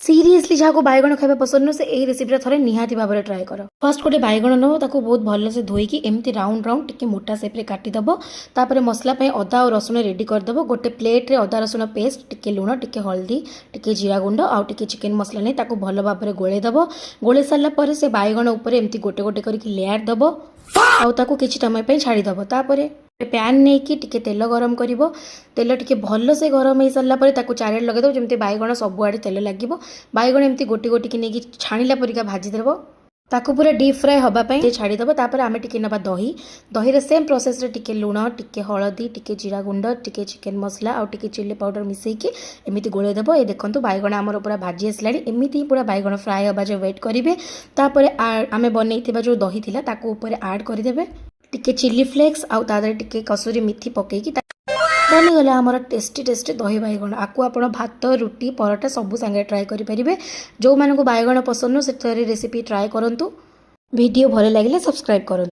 Seriously जहाँ को बैगण खाଇବା पसंद से यही रेसिपी थोड़े निहाती भाव में ट्राए कर। फर्स्ट गोटे बैगण नब ताको बहुत भलसे धोईकी एमती राउंड राउंड टिके मोटा सेप्रे काटिदेव। तापर मसला अदा और रसुण रेडी करदेव। गोटे प्लेट्रे अदा रसुण पेस्ट टिके लुण टिके हल्दी टिके जीरा गुंड आउ टिके चिकेन मसला नहीं ताको भल भाव में गोलेदेव। गोले सारा पर से बैगण उपर एमती गोटे गोटे करके लेयर देव आउ ताको किछि समय पे छाड़ीदेव। तापर पैन नहीं कि टिके तेल गरम कर तेल टिके भल से गरम हो सारा पर ताको चारिआडे लगेदेव जमी बैगण सबुआड़े तेल लगे। बैगण एमती गोटी गोटी की नहीं छाणिला परिका भाजीदेव ताको पूरा डीप फ्राए होगापाई छाड़ीदेव। तापर आम टिके नबा दही दही सेम प्रोसेस रे टिके लुण टिके हलदी टिके जीरा गुंड टिके चिकेन मसला आउ टिके चिली पाउडर मिसेकी एमती गोलेदेव। ये देखो बैगण आमर पूरा भाजी आसला एमती पूरा बैगण फ्राए होगा जो वेट करेंगे। तापर आम बनई जो दही थिला ताको ऊपर ऐड करदेवे टिके चिली फ्लेक्स आउ तादरे टिके कसूरी मेथी पकईकी बनीगला आमर टेस्टी टेस्टी दही बैगण। आपको आप भात रुटी परोटा सबू सांगे ट्राए करेंगे। जो मानक बैगण पसंद से रेसिपी ट्राए करूँ। वीडियो भल लगे सब्सक्राइब करूँ।